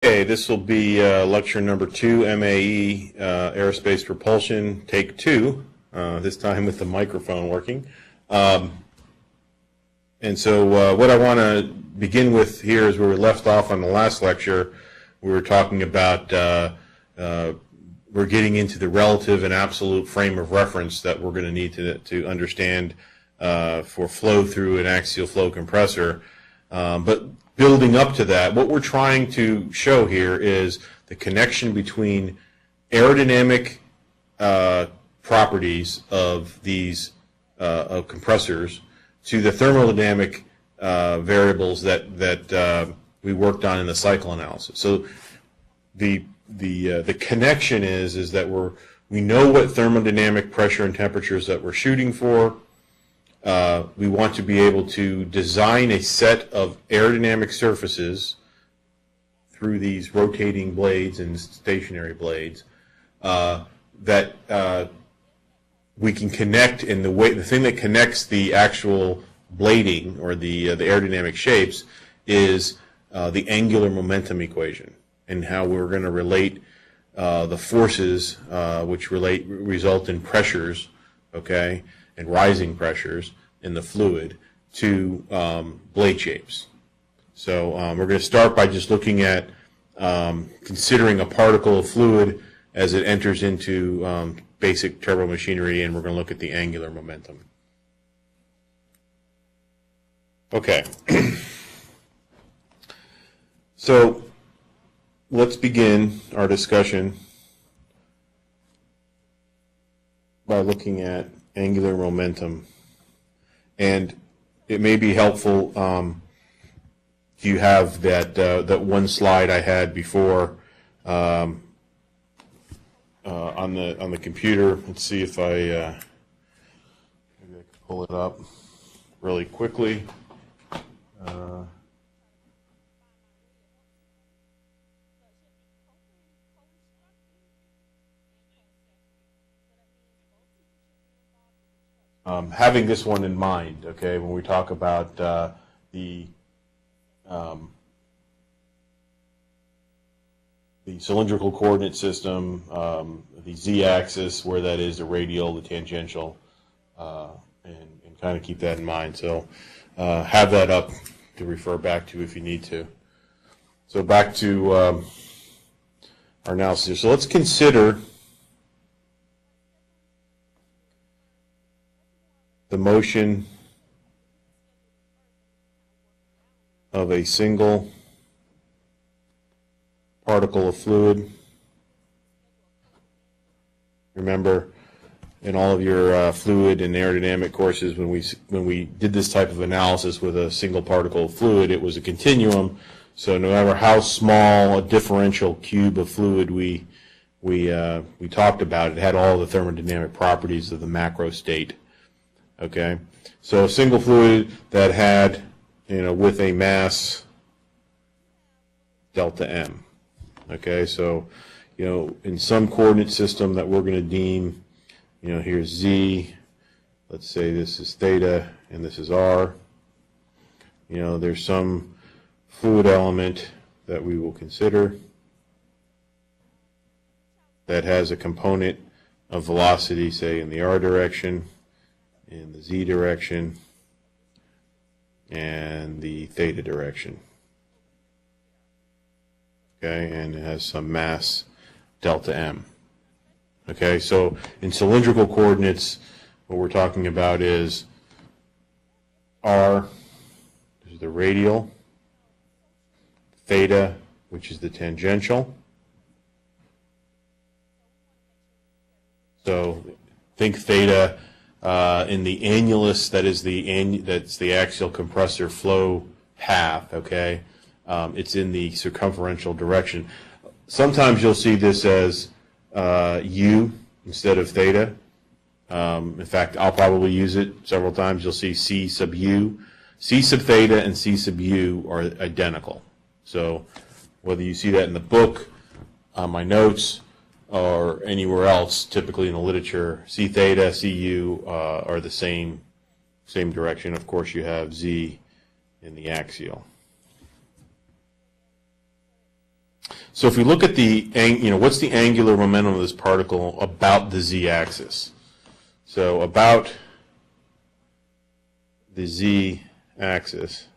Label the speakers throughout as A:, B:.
A: Okay, this will be lecture number 2, MAE, Aerospace Propulsion, take 2, this time with the microphone working. And so what I want to begin with here is where we left off on the last lecture. We were talking about, we're getting into the relative and absolute frame of reference that we're going to need to understand for flow through an axial flow compressor. But building up to that, what we're trying to show here is the connection between aerodynamic properties of these of compressors to the thermodynamic variables that we worked on in the cycle analysis. So the connection is that we know what thermodynamic pressure and temperatures that we're shooting for. We want to be able to design a set of aerodynamic surfaces through these rotating blades and stationary blades that we can connect in the thing that connects the actual blading or the aerodynamic shapes is the angular momentum equation, and how we're going to relate the forces which result in pressures, okay, and rising pressures in the fluid to blade shapes. So we're going to start by just looking at considering a particle of fluid as it enters into basic turbomachinery, and we're going to look at the angular momentum. Okay. So let's begin our discussion by looking at angular momentum. And it may be helpful if you have that one slide I had before on the computer. Let's see if maybe I can pull it up really quickly. Having this one in mind, okay, when we talk about the cylindrical coordinate system, the z-axis, where that is, the radial, the tangential, and kind of keep that in mind. So have that up to refer back to if you need to. So back to our analysis. So let's consider the motion of a single particle of fluid. Remember, in all of your fluid and aerodynamic courses, when we did this type of analysis with a single particle of fluid, it was a continuum. So no matter how small a differential cube of fluid we talked about, it had all the thermodynamic properties of the macro state. Okay, so a single fluid that had, with a mass delta m. Okay, so, in some coordinate system that we're going to deem, here's z, let's say this is theta and this is r. There's some fluid element that we will consider that has a component of velocity, say in the r direction, in the z direction, and the theta direction. Okay, and it has some mass delta m. Okay, so in cylindrical coordinates, what we're talking about is r, which is the radial, theta, which is the tangential. So think theta in the annulus, that's the axial compressor flow path, okay? It's in the circumferential direction. Sometimes you'll see this as u instead of theta. In fact, I'll probably use it several times. You'll see c sub u. C sub theta and c sub u are identical. So whether you see that in the book, on my notes, or anywhere else, typically in the literature, c theta, cu are the same direction. Of course, you have z in the axial. So if we look at the, what's the angular momentum of this particle about the z-axis? So about the z-axis,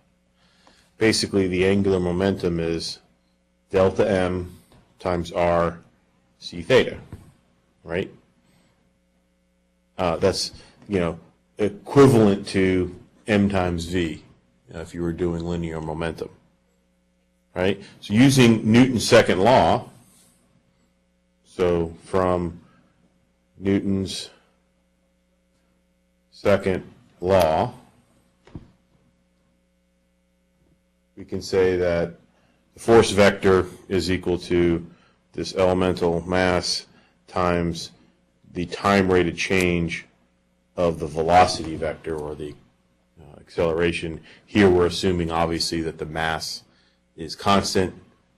A: basically the angular momentum is delta m times r c theta, right? That's, equivalent to m times v if you were doing linear momentum, right? So using Newton's second law, so from Newton's second law, we can say that the force vector is equal to this elemental mass times the time rate of change of the velocity vector, or the acceleration. Here we're assuming obviously that the mass is constant,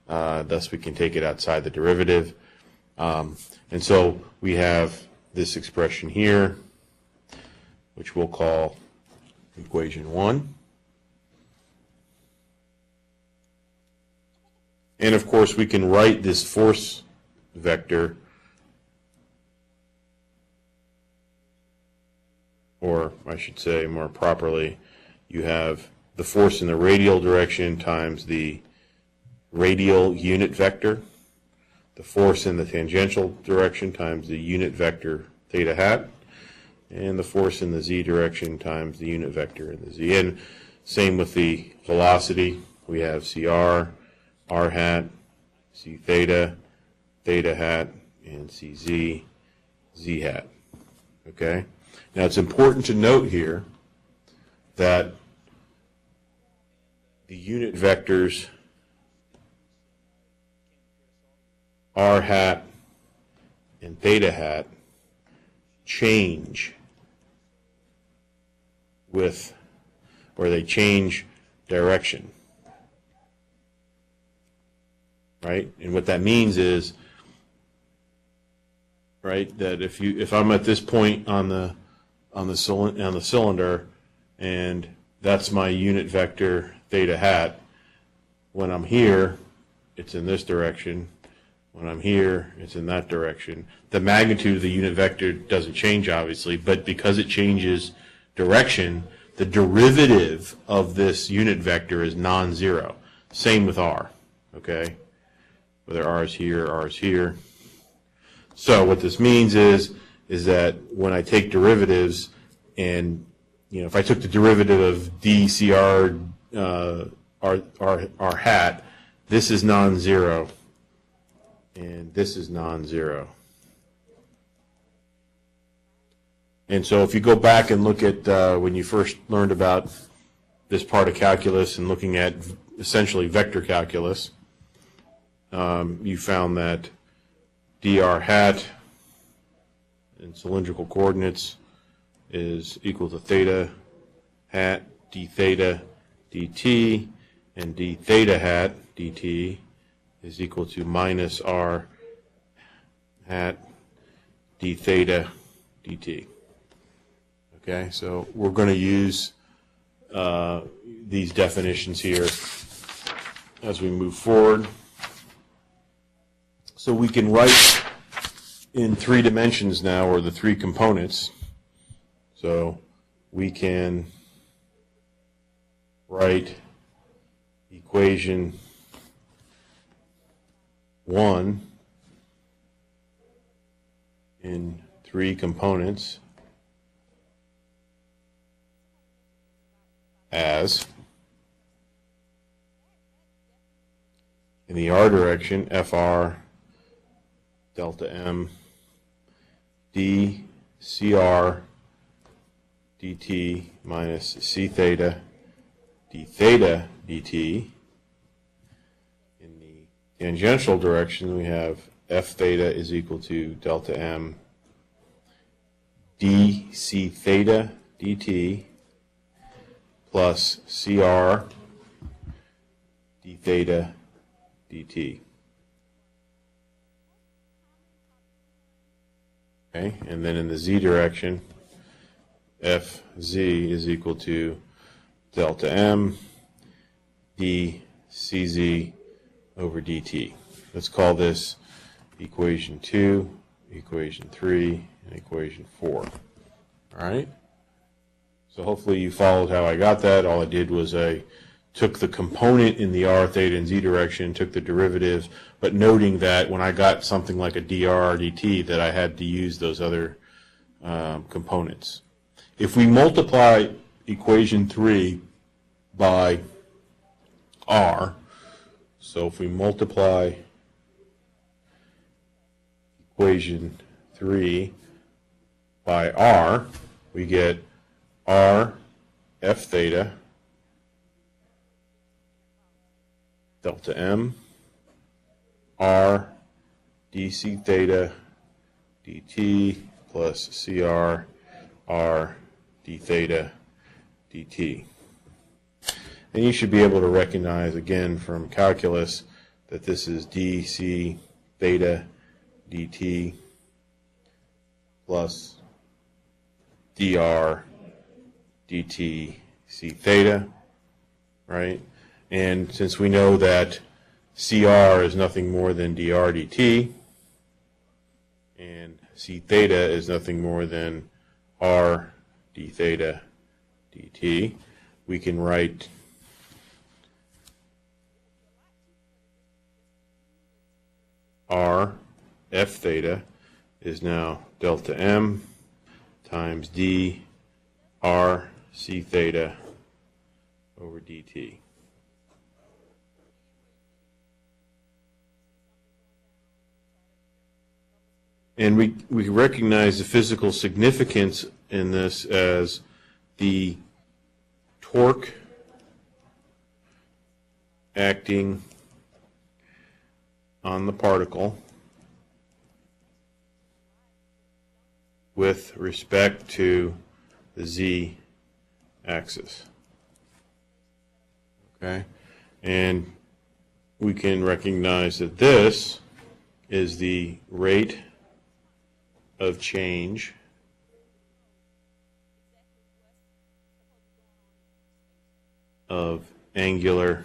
A: thus we can take it outside the derivative. And so we have this expression here, which we'll call equation 1. And of course we can write this force vector, or I should say more properly, you have the force in the radial direction times the radial unit vector, the force in the tangential direction times the unit vector theta hat, and the force in the z direction times the unit vector in the z. And same with the velocity. We have CR, r hat, c theta, theta hat, and cz, z hat. Okay? Now it's important to note here that the unit vectors r hat and theta hat change with, or they change direction, right? And what that means is, right, that if I'm at this point on the cylinder, and that's my unit vector theta hat, when I'm here, it's in this direction. When I'm here, it's in that direction. The magnitude of the unit vector doesn't change, obviously, but because it changes direction, the derivative of this unit vector is non-zero. Same with r, okay? Whether r is here, r is here. So what this means is that when I take derivatives, and if I took the derivative of dcr r hat, this is non-zero, and this is non-zero. And so if you go back and look at when you first learned about this part of calculus and looking at essentially vector calculus, you found that dr hat in cylindrical coordinates is equal to theta hat d theta dt, and d theta hat dt is equal to minus r hat d theta dt. Okay, so we're going to use these definitions here as we move forward. So we can write in 3 dimensions now, or the 3 components. So we can write equation 1 in 3 components as, in the r direction, fr delta m d cr dt minus c theta d theta dt. In the tangential direction, we have f theta is equal to delta m d c theta dt plus cr d theta dt. Okay, and then in the z direction, fz is equal to delta m d cz over dt. let's call this equation 2, equation 3, and equation 4. All right? So hopefully you followed how I got that. All I did was I took the component in the r, theta, and z direction, took the derivative, but noting that when I got something like a dr dt, that I had to use those other components. If we multiply equation 3 by r, so if we multiply equation 3 by r, we get r f theta delta m r dc theta dt plus cr r d theta dt. And you should be able to recognize again from calculus that this is dc theta dt plus dr dt c theta, right? And since we know that CR is nothing more than dr dt, and c theta is nothing more than r d theta dt, we can write r f theta is now delta m times d r c theta over dt. And we recognize the physical significance in this as the torque acting on the particle with respect to the z-axis. Okay? And we can recognize that this is the rate of change of angular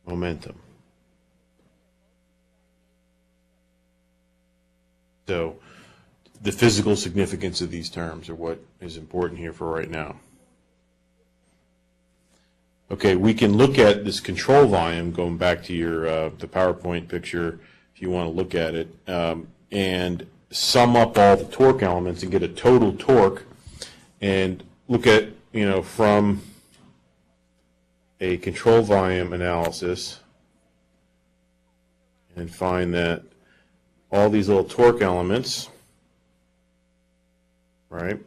A: momentum. So the physical significance of these terms are what is important here for right now. Okay, we can look at this control volume, going back to your the PowerPoint picture if you want to look at it, and sum up all the torque elements and get a total torque, and look at, you know, from a control volume analysis and find that all these little torque elements, right,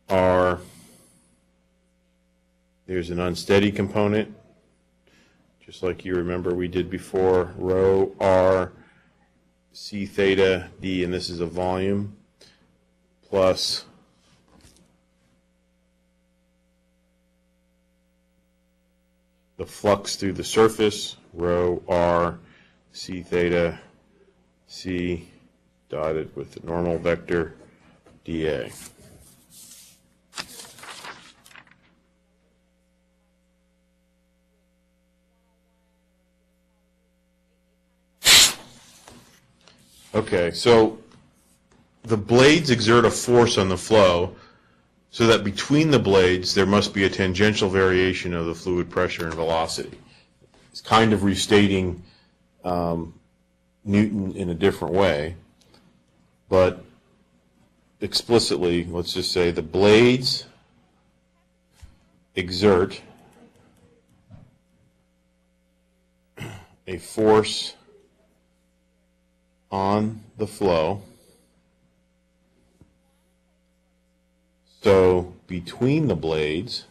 A: are, there's an unsteady component, just like you remember we did before, rho r c theta d, and this is a volume, plus the flux through the surface, rho r c theta c dotted with the normal vector dA. Okay, so the blades exert a force on the flow, so that between the blades there must be a tangential variation of the fluid pressure and velocity. It's kind of restating Newton in a different way, but explicitly, let's just say the blades exert a force on the flow, so between the blades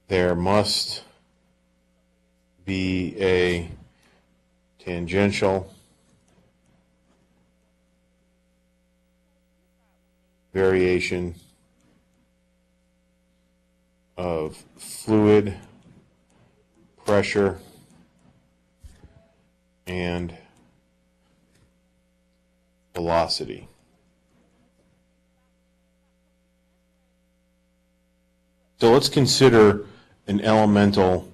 A: there must be a tangential variation of fluid pressure and velocity. So let's consider an elemental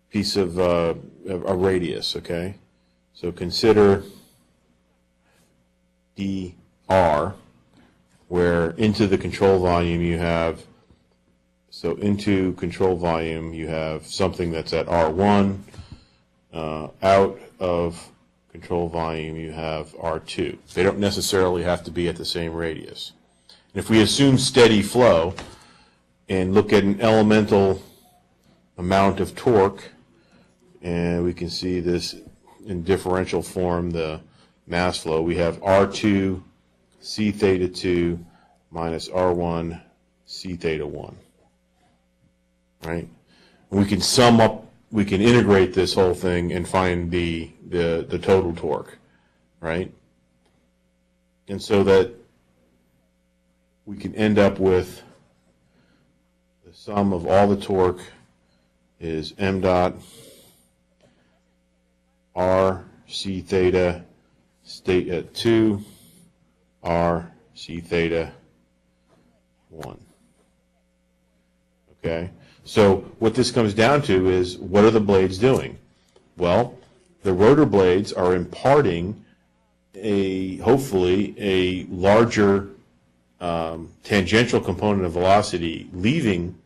A: piece of a radius, okay? So consider dr, where into the control volume you have, so into control volume you have something that's at R1, out of control volume you have R2. They don't necessarily have to be at the same radius. And if we assume steady flow and look at an elemental amount of torque, and we can see this in differential form, the mass flow, we have R2 C theta 2 minus R1 C theta 1, right? And we can sum up, we can integrate this whole thing and find the total torque, right? And so that we can end up with the sum of all the torque is m dot r c theta state at 2 r c theta 1. Okay, so what this comes down to is, what are the blades doing? Well, the rotor blades are imparting hopefully a larger tangential component of velocity leaving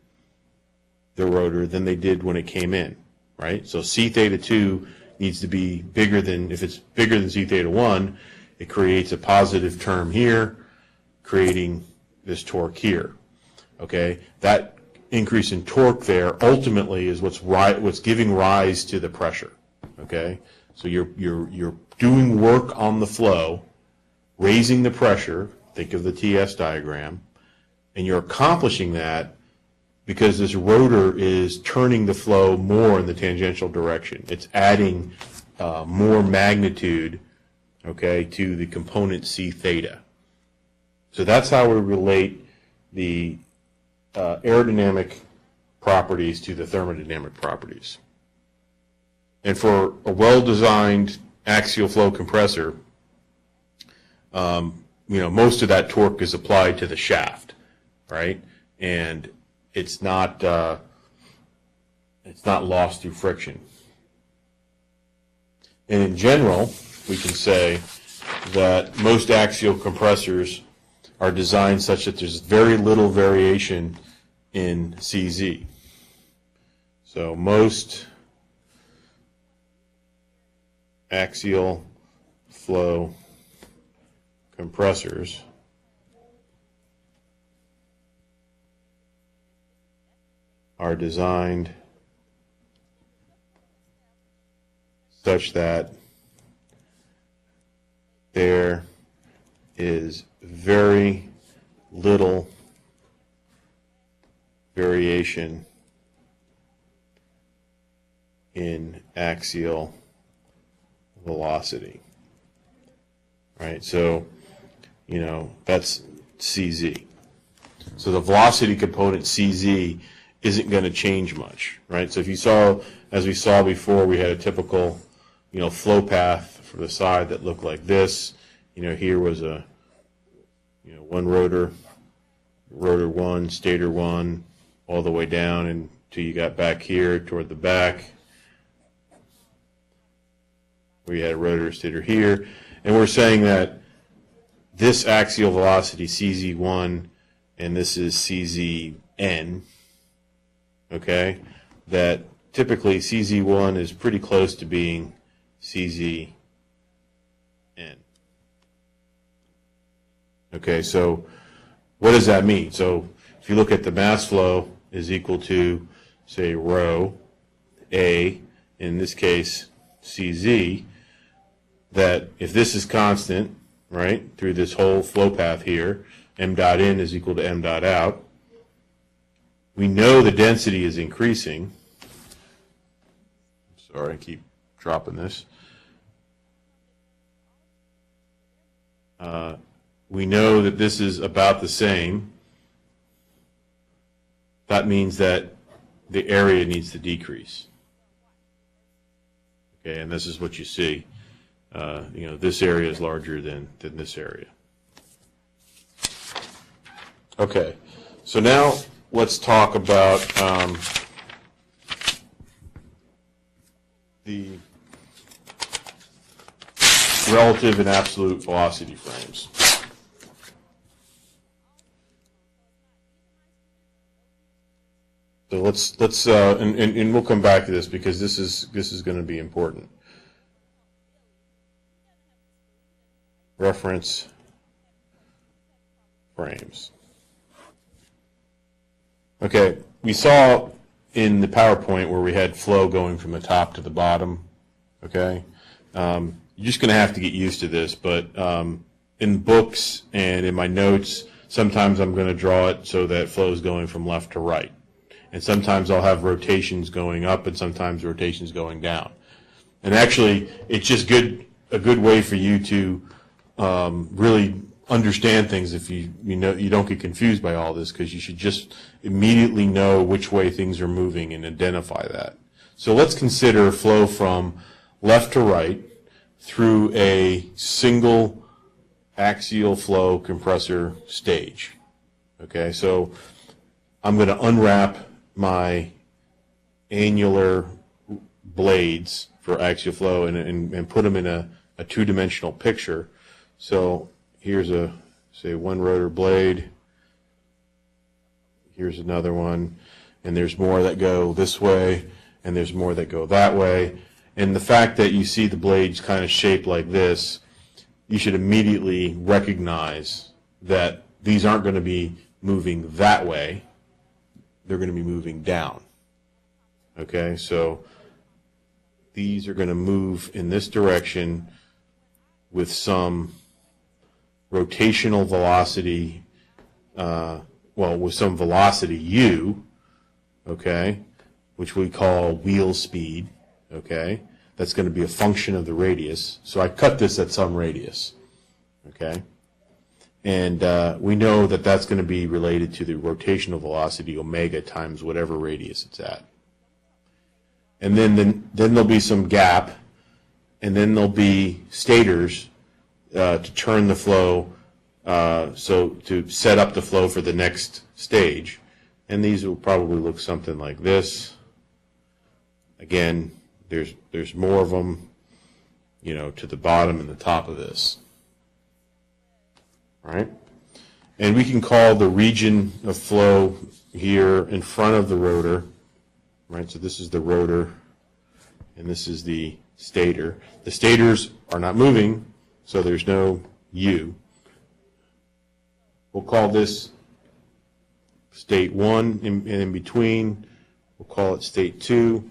A: the rotor than they did when it came in, right? So c theta 2 needs to be bigger than, if it's bigger than c theta 1, it creates a positive term here, creating this torque here, okay? That increase in torque there ultimately is what's giving rise to the pressure, okay? So you're doing work on the flow, raising the pressure, think of the TS diagram, and you're accomplishing that because this rotor is turning the flow more in the tangential direction. It's adding more magnitude, okay, to the component c theta. So that's how we relate the aerodynamic properties to the thermodynamic properties. And for a well-designed axial flow compressor, most of that torque is applied to the shaft, right? And it's not lost through friction. And in general, we can say that most axial compressors are designed such that there's very little variation in CZ. So most axial flow compressors are designed such that there is very little variation in axial velocity, right? So, that's CZ. So the velocity component CZ isn't going to change much, right? So if you saw, as we saw before, we had a typical, flow path for the side that looked like this. Here was a, one rotor 1, stator 1, all the way down until you got back here toward the back, where you had a rotor stator here. And we're saying that this axial velocity, CZ1, and this is CZN, okay, that typically CZ1 is pretty close to being CZN. Okay, so what does that mean? So if you look at the mass flow is equal to, say, rho A, in this case CZ, that if this is constant, right, through this whole flow path here, m dot in is equal to m dot out, we know the density is increasing. Sorry, I keep dropping this. We know that this is about the same. That means that the area needs to decrease. Okay, and this is what you see. This area is larger than this area. Okay, so now let's talk about the relative and absolute velocity frames. So let's and we'll come back to this because this is going to be important. Reference frames. Okay, we saw in the PowerPoint where we had flow going from the top to the bottom. Okay, you're just going to have to get used to this, but in books and in my notes, sometimes I'm going to draw it so that flow is going from left to right. And sometimes I'll have rotations going up and sometimes rotations going down. And actually, it's just a good way for you to really understand things if you don't get confused by all this, because you should just immediately know which way things are moving and identify that. So let's consider flow from left to right through a single axial flow compressor stage. Okay, so I'm going to unwrap my annular blades for axial flow and put them in a two-dimensional picture. So here's a, say, one rotor blade. Here's another one. And there's more that go this way, and there's more that go that way. And the fact that you see the blades kind of shaped like this, you should immediately recognize that these aren't going to be moving that way. They're going to be moving down. Okay, so these are going to move in this direction with some rotational velocity, with some velocity u, okay, which we call wheel speed, okay. That's going to be a function of the radius. So I cut this at some radius, okay. And we know that that's going to be related to the rotational velocity omega times whatever radius it's at. And then there'll be some gap, and then there'll be stators to turn the flow, so to set up the flow for the next stage. And these will probably look something like this. Again, there's more of them, to the bottom and the top of this. Right? And we can call the region of flow here in front of the rotor, right? So this is the rotor, and this is the stator. The stators are not moving, so there's no U. We'll call this state 1, and in between, we'll call it state 2,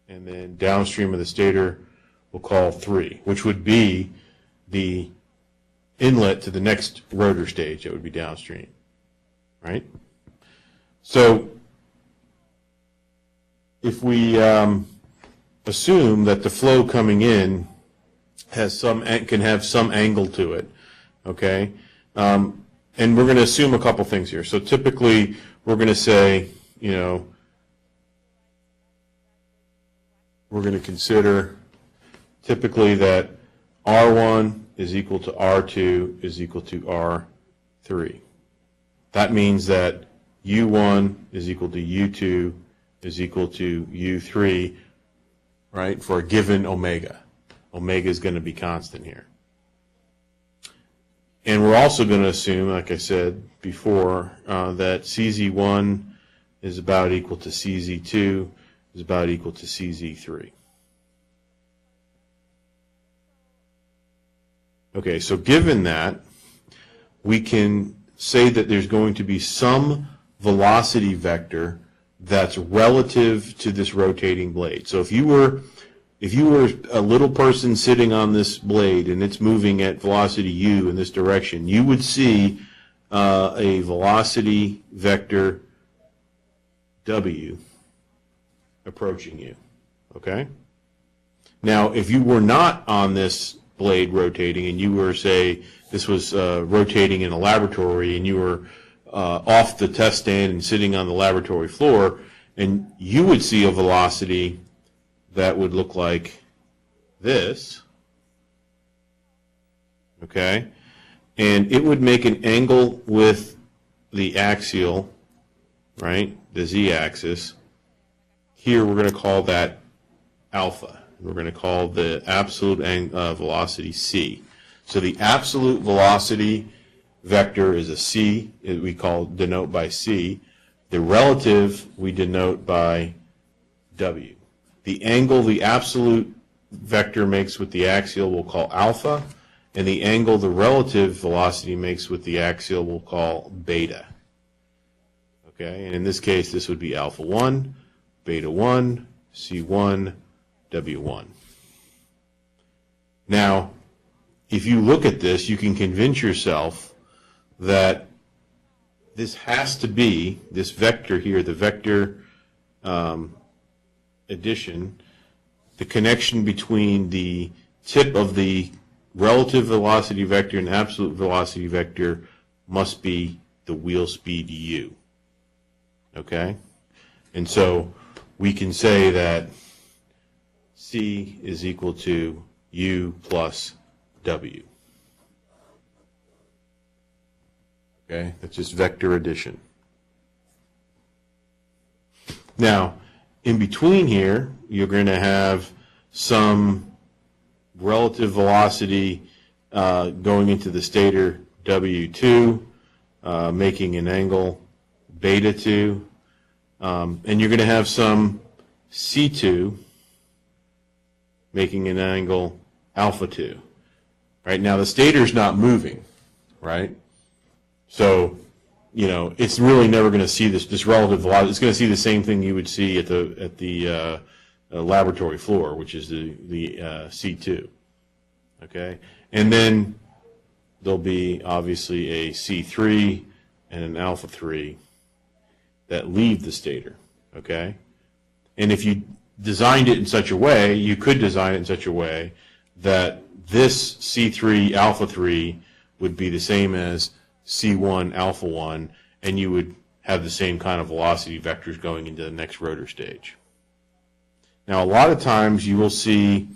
A: and then downstream of the stator, we'll call 3, which would be the inlet to the next rotor stage that would be downstream, right? So if we assume that the flow coming in can have some angle to it, okay, and we're going to assume a couple things here. So typically we're going to say, we're going to consider typically that R1 is equal to R2 is equal to R3. That means that U1 is equal to U2 is equal to U3, right, for a given omega. Omega is going to be constant here. And we're also going to assume, like I said before, that CZ1 is about equal to CZ2 is about equal to CZ3. Okay, so given that, we can say that there's going to be some velocity vector that's relative to this rotating blade. So if you were a little person sitting on this blade and it's moving at velocity u in this direction, you would see a velocity vector w approaching you. Okay? Now, if you were not on this blade rotating and you were, say, this was rotating in a laboratory and you were off the test stand and sitting on the laboratory floor, and you would see a velocity that would look like this, okay, and it would make an angle with the axial, right, the z-axis. Here we're going to call that alpha. We're going to call the absolute velocity c. So the absolute velocity vector is a c, we denote by c. The relative we denote by w. The angle the absolute vector makes with the axial we'll call alpha, and the angle the relative velocity makes with the axial we'll call beta. Okay, and in this case this would be alpha 1, beta 1, c1, w1. Now, if you look at this, you can convince yourself that this has to be, this vector here, the vector addition, the connection between the tip of the relative velocity vector and absolute velocity vector must be the wheel speed u. Okay? And so we can say that c is equal to u plus w. Okay? That's just vector addition. Now, in between here, you're going to have some relative velocity going into the stator W2, making an angle beta 2, and you're going to have some C2 making an angle alpha 2. Right now, the stator's not moving, right? So, you know, it's really never going to see this relative velocity. It's going to see the same thing you would see at the laboratory floor, which is the C2. Okay, and then there'll be obviously a C3 and an alpha 3 that leave the stator. Okay, and if you designed it in such a way, you could design it in such a way that this C3 alpha 3 would be the same as C1 alpha 1, and you would have the same kind of velocity vectors going into the next rotor stage. Now, a lot of times you will see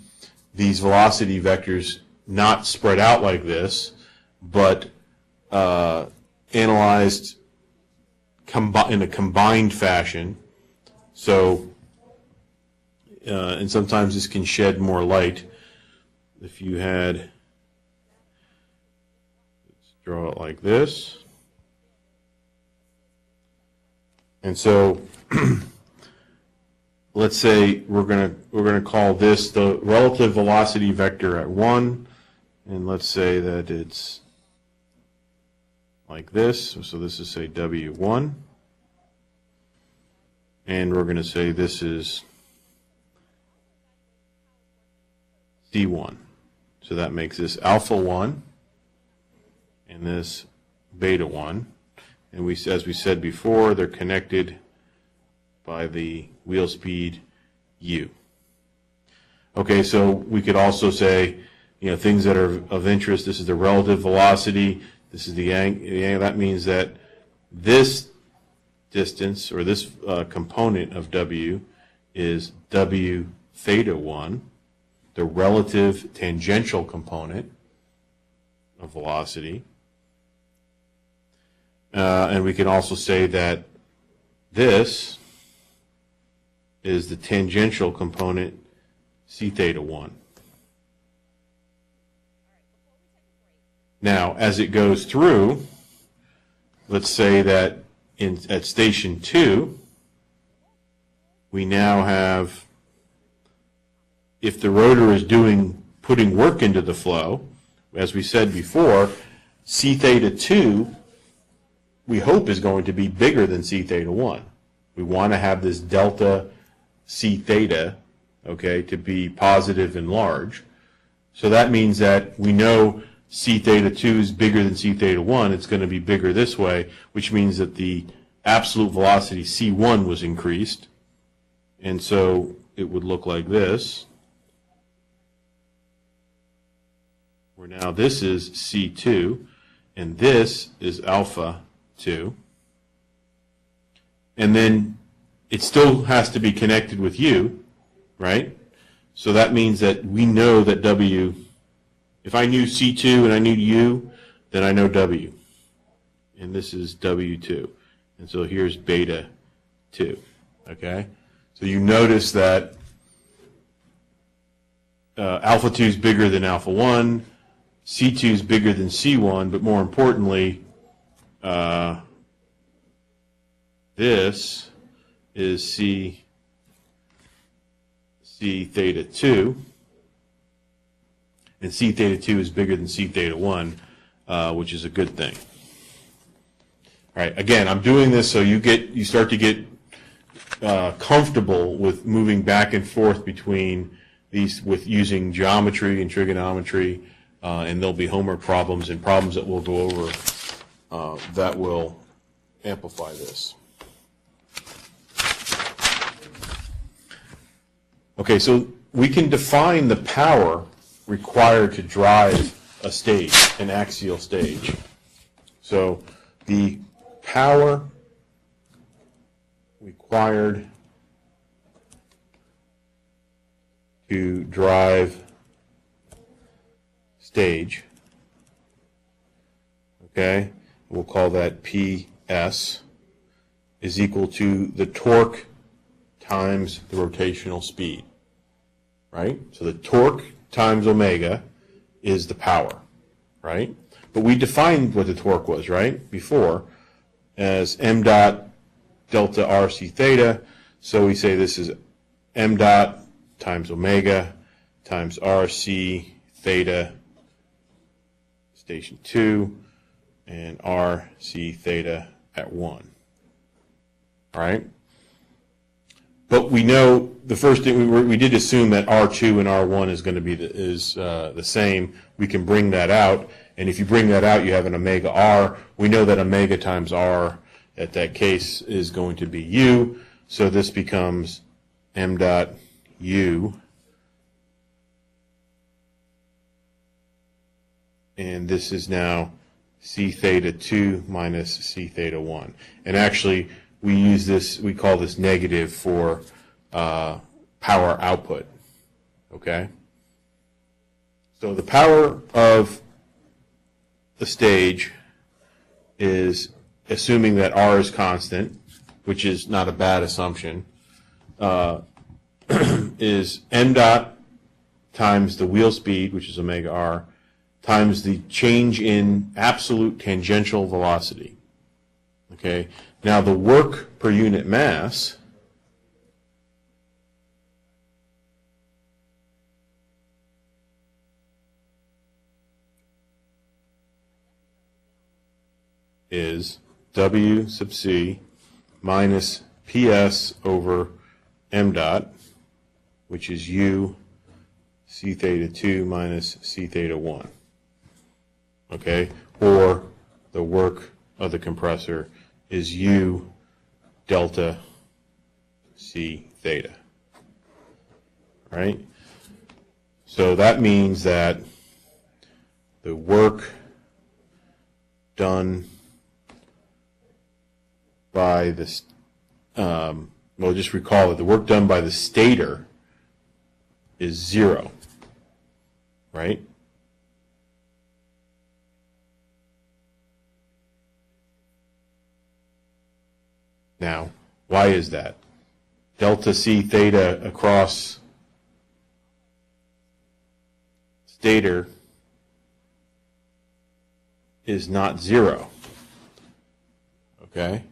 A: these velocity vectors not spread out like this, but analyzed in a combined fashion. So, and sometimes this can shed more light. If you had, let's draw it like this. And so let's say we're gonna call this the relative velocity vector at 1, and let's say that it's like this. So this is, say, W1, and we're going to say this is C1. So that makes this alpha 1 and this beta 1. And as we said before, they're connected by the wheel speed u. Okay, so we could also say, you know, things that are of interest. This is the relative velocity. This is the angle. That means that this distance, or this component of w, is w theta 1, the relative tangential component of velocity. And we can also say that this is the tangential component c theta 1. Now, as it goes through, let's say that at station 2, we now have, if the rotor is putting work into the flow, as we said before, c theta 2, we hope, is going to be bigger than c theta 1. We want to have this delta c theta, okay, to be positive and large. So that means that we know c theta 2 is bigger than c theta 1. It's going to be bigger this way, which means that the absolute velocity c1 was increased. And so it would look like this, where now this is c2, and this is alpha 2. And then it still has to be connected with u, right? So that means that we know that w, if I knew c2 and I knew u, then I know w. and this is W2. And so here's beta 2, okay? So you notice that alpha 2 is bigger than alpha 1, C2 is bigger than C1, but more importantly, this is C theta 2, and C theta 2 is bigger than C theta 1, which is a good thing. All right, again, I'm doing this so you start to get comfortable with moving back and forth between these with using geometry and trigonometry, and there'll be homework problems and problems that we'll go over that will amplify this. Okay, so we can define the power required to drive a stage, an axial stage. So the power required to drive stage, okay, we'll call that PS, is equal to the torque times the rotational speed, right? So the torque times omega is the power, right? But we defined what the torque was, right, before, as m dot delta RC theta. So we say this is m dot times omega times RC theta station 2 and RC theta at 1. All right? But we know the first thing we did assume that R2 and R1 is going to be the same. We can bring that out, and if you bring that out, you have an omega R. We know that omega times R at that case is going to be U, so this becomes m dot U, and this is now C theta 2 minus C theta 1. And actually, we use this, we call this negative for power output, okay? So the power of the stage is, assuming that R is constant, which is not a bad assumption, is m dot times the wheel speed, which is omega R, times the change in absolute tangential velocity, okay? Now the work per unit mass is W sub C minus PS over m dot, which is U C theta 2 minus C theta 1, okay? Or the work of the compressor is U delta C theta, right? So that means that the work done by this, well, just recall that the work done by the stator is 0, right? Now, why is that? Delta C theta across stator is not 0, okay?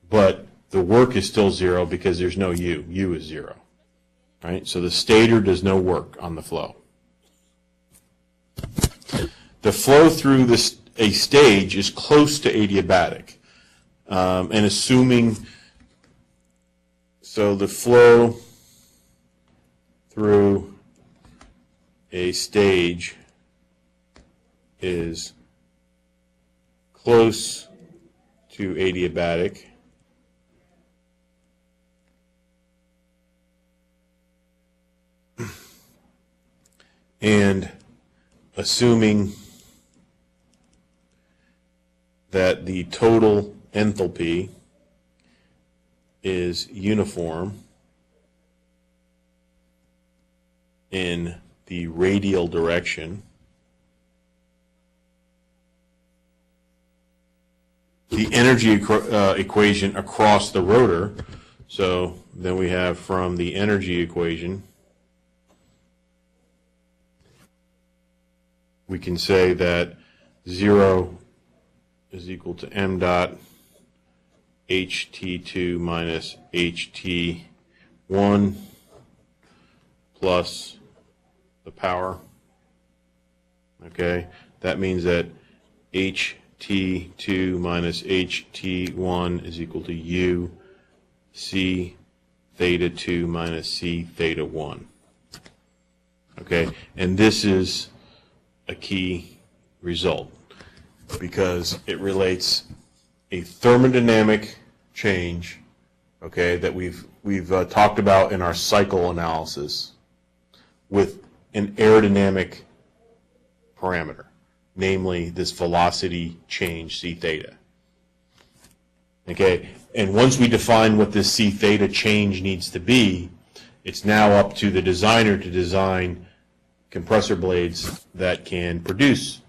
A: But the work is still 0 because there's no U. U is 0, right? So the stator does no work on the flow. The flow through a stage is close to adiabatic. And assuming, so the flow through a stage is close to adiabatic, and assuming that the total enthalpy is uniform in the radial direction, the energy equation across the rotor. So then we have from the energy equation, we can say that 0 is equal to m dot ht2 minus ht1 plus the power. Okay, that means that ht2 minus ht1 is equal to u c theta 2 minus c theta 1. Okay, and this is a key result because it relates a thermodynamic change, okay, that we've talked about in our cycle analysis with an aerodynamic parameter, namely this velocity change c theta. Okay, and once we define what this c theta change needs to be, it's now up to the designer to design compressor blades that can produce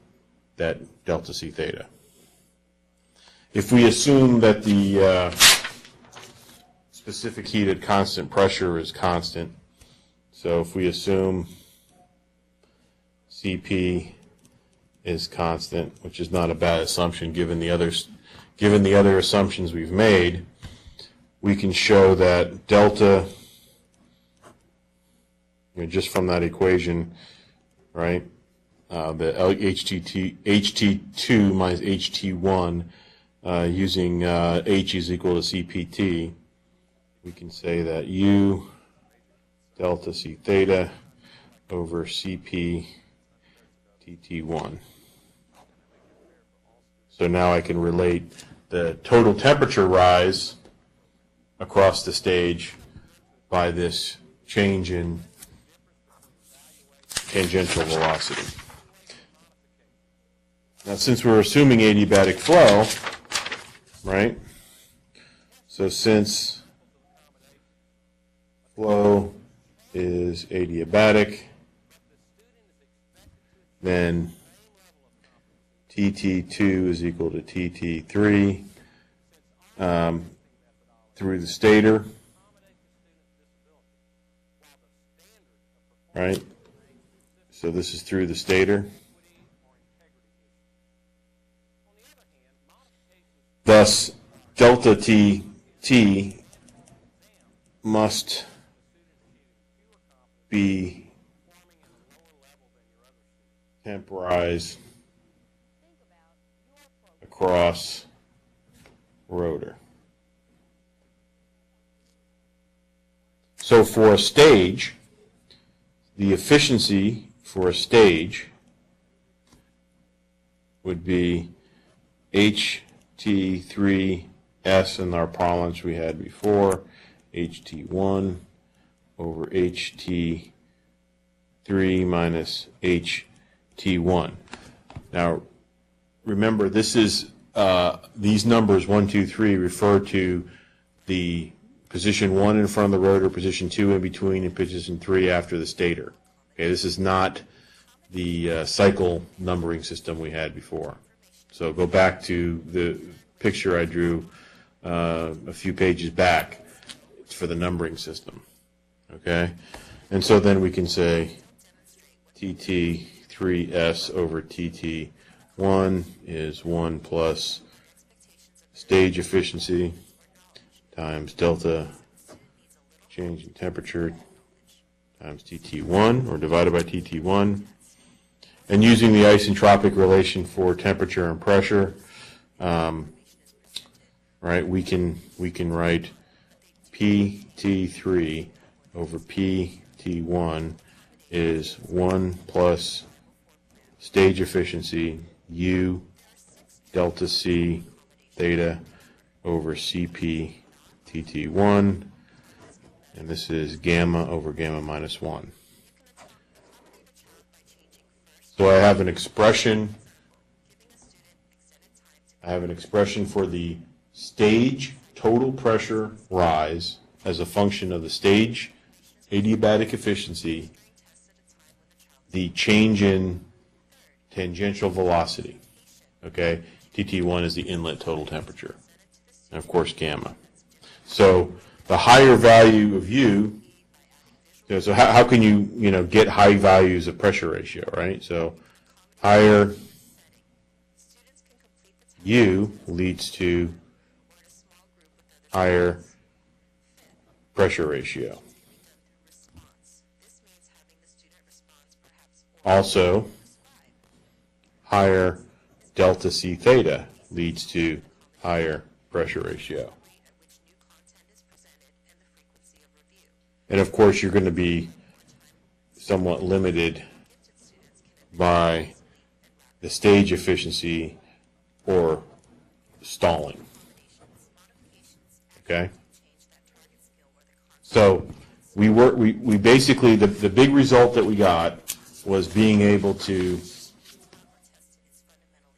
A: that delta c theta. If we assume that the specific heat at constant pressure is constant, so if we assume Cp is constant, which is not a bad assumption given the other assumptions we've made, we can show that delta, just from that equation, right, the HT2 minus HT1 using H is equal to CPT, we can say that U delta C theta over CP TT1. So now I can relate the total temperature rise across the stage by this change in tangential velocity. Now, since we're assuming adiabatic flow, right? So since flow is adiabatic, then TT2 is equal to TT3 through the stator, right? So this is through the stator. Thus, delta TT must be temporized across rotor. So for a stage, the efficiency for a stage would be HT3S in our parlance we had before, HT1 over HT3 minus HT1. Now, remember, this is these numbers 1, 2, 3 refer to the position 1 in front of the rotor, position 2 in between, and position 3 after the stator. Okay, this is not the cycle numbering system we had before. So go back to the picture I drew a few pages back. It's for the numbering system. Okay, and so then we can say TT3S over TT1 is 1 plus stage efficiency times delta change in temperature times TT1, or divided by TT1. And using the isentropic relation for temperature and pressure, right, we can write PT3 over PT1 is 1 plus stage efficiency U delta C theta over CP TT1, and this is gamma over gamma minus 1. So I have an expression. For the stage total pressure rise as a function of the stage adiabatic efficiency, the change in tangential velocity. Okay, TT1 is the inlet total temperature, and of course gamma. So the higher value of U, so how can you get high values of pressure ratio, right? So higher U leads to higher pressure ratio. Also, higher delta C theta leads to higher pressure ratio. And of course, you're going to be somewhat limited by the stage efficiency or stalling. Okay? So we basically, the big result that we got was being able to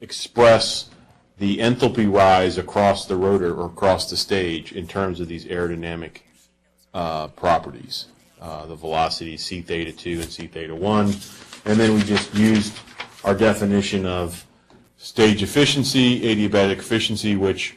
A: express the enthalpy rise across the rotor or across the stage in terms of these aerodynamic properties, the velocity C theta 2 and C theta 1, and then we just used our definition of stage efficiency, adiabatic efficiency, which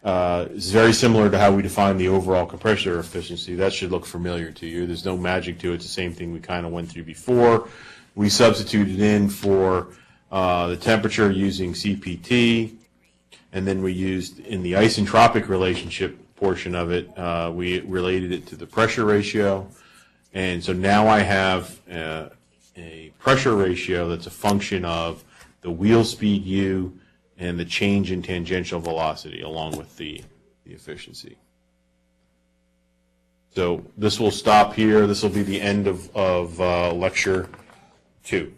A: is very similar to how we define the overall compressor efficiency. That should look familiar to you. There's no magic to it. It's the same thing we kind of went through before. We substituted in for the temperature using CPT, and then we used in the isentropic relationship portion of it, we related it to the pressure ratio. And so now I have a pressure ratio that's a function of the wheel speed U and the change in tangential velocity along with the efficiency. So this will stop here. This will be the end of lecture 2.